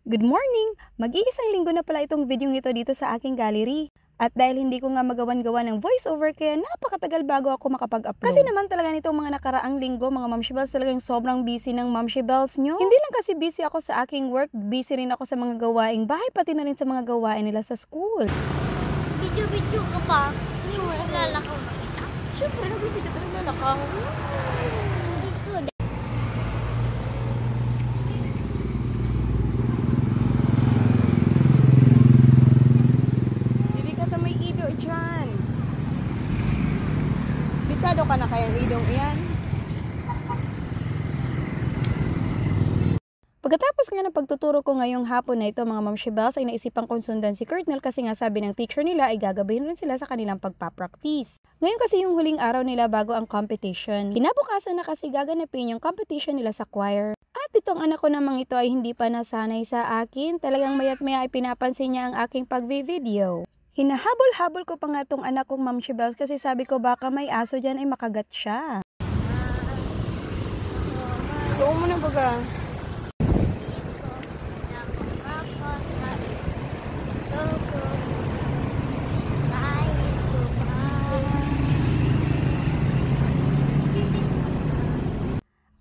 Good morning! Mag-iisang linggo na pala itong video ito dito sa aking gallery. At dahil hindi ko nga magawan-gawa ng voiceover kaya napakatagal bago ako makapag-upload. Kasi naman talaga nitong mga nakaraang linggo mga Momshibels talagang sobrang busy ng Momshibels nyo. Hindi lang kasi busy ako sa aking work, busy rin ako sa mga gawaing bahay pati na rin sa mga gawain nila sa school. Video-video ka pa? Hindi mo naglalakaw na kita? Siyempre, nagbibidyo talaga naglalakaw. Dyan. Bisado ka na kaya idong iyan? Pagkatapos nga ng pagtuturo ko ngayong hapon na ito mga Momshibels ay naisipan kong sundan si Colonel kasi nga sabi ng teacher nila ay gagabahin rin sila sa kanilang pagpapractice. Ngayon kasi yung huling araw nila bago ang competition. Kinabukasan na kasi gaganapin yung competition nila sa choir. At itong anak ko namang ito ay hindi pa nasanay sa akin. Talagang mayat maya ay pinapansin niya ang aking pag-video. Hinahabol-habol ko pa nga tong anak kong Momshibels kasi sabi ko baka may aso dyan ay makagat siya. Tuon mo na baga.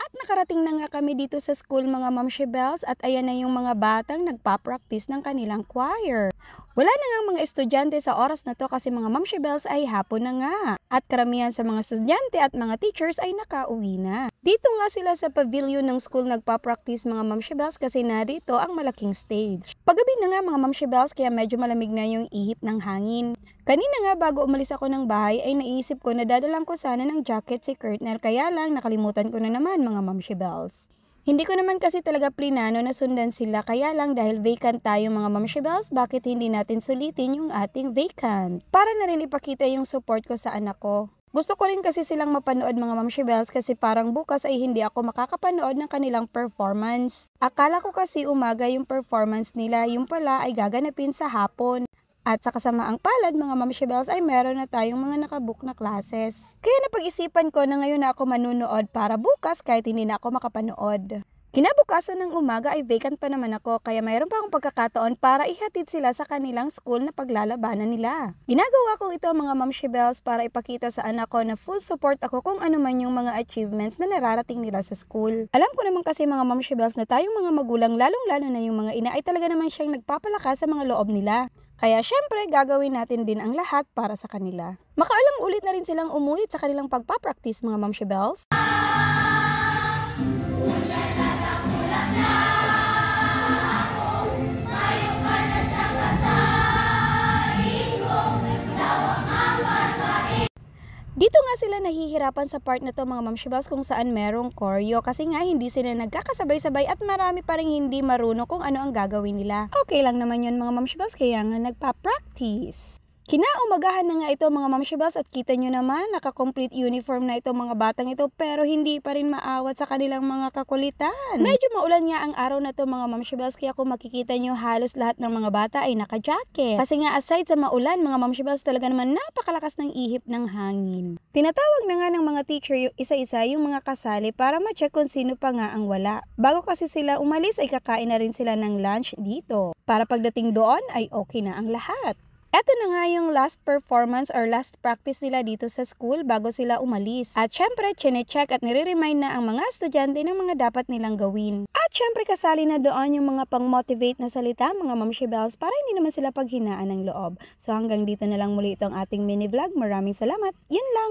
At nakarating na nga kami dito sa school mga Momshibels at ayan na yung mga batang nagpa-practice ng kanilang choir. Wala na nga mga estudyante sa oras na to kasi mga Momshibels ay hapon na nga. At karamihan sa mga estudyante at mga teachers ay nakauwi na. Dito nga sila sa pavilion ng school nagpa-practice mga Momshibels kasi narito ang malaking stage. Paggabi na nga mga Momshibels kaya medyo malamig na yung ihip ng hangin. Kanina nga bago umalis ako ng bahay ay naisip ko na dadalang ko sana ng jacket si Colonel kaya lang nakalimutan ko na naman mga Momshibels. Hindi ko naman kasi talaga plinano na sundan sila kaya lang dahil vacant tayo mga Momshibels, bakit hindi natin sulitin yung ating vacant? Para na rin ipakita yung support ko sa anak ko. Gusto ko rin kasi silang mapanood mga Momshibels kasi parang bukas ay hindi ako makakapanood ng kanilang performance. Akala ko kasi umaga yung performance nila, yung pala ay gaganapin sa hapon. At sa kasamaang palad mga Momshibels ay meron na tayong mga nakabook na classes. Kaya napag-isipan ko na ngayon na ako manunood para bukas kahit hindi na ako makapanood. Kinabukasan ng umaga ay vacant pa naman ako kaya mayroon pa akong pagkakataon para ihatid sila sa kanilang school na paglalabanan nila. Ginagawa ko ito mga Momshibels para ipakita sa anak ko na full support ako kung ano man yung mga achievements na nararating nila sa school. Alam ko naman kasi mga Momshibels na tayong mga magulang lalong-lalo na yung mga ina ay talaga naman siyang nagpapalakas sa mga loob nila. Kaya syempre gagawin natin din ang lahat para sa kanila. Makaalang ulit na rin silang umulit sa kanilang pagpapractice mga Momshibels. Dito nga sila nahihirapan sa part na to mga Momshibels kung saan merong choreo kasi nga hindi sila nagkakasabay-sabay at marami pa rin hindi marunong kung ano ang gagawin nila. Okay lang naman yun mga Momshibels kaya nga nagpa-practice. Kinaumagahan na nga ito mga Momshibels at kita nyo naman naka-complete uniform na ito mga batang ito pero hindi pa rin maawat sa kanilang mga kakulitan. Medyo maulan nga ang araw na to mga Momshibels kaya kung makikita nyo halos lahat ng mga bata ay naka-jacket. Kasi nga aside sa maulan mga Momshibels talaga naman napakalakas ng ihip ng hangin. Tinatawag na nga ng mga teacher yung isa-isa yung mga kasali para ma-check kung sino pa nga ang wala. Bago kasi sila umalis ay kakain na rin sila ng lunch dito. Para pagdating doon ay okay na ang lahat. Eto na nga yung last performance or last practice nila dito sa school bago sila umalis. At syempre, chine-check at nire-remind na ang mga estudyante ng mga dapat nilang gawin. At syempre, kasali na doon yung mga pang-motivate na salita, mga Momshibels, para hindi naman sila paghinaan ng loob. So hanggang dito na lang muli itong ating mini vlog. Maraming salamat. Yun lang.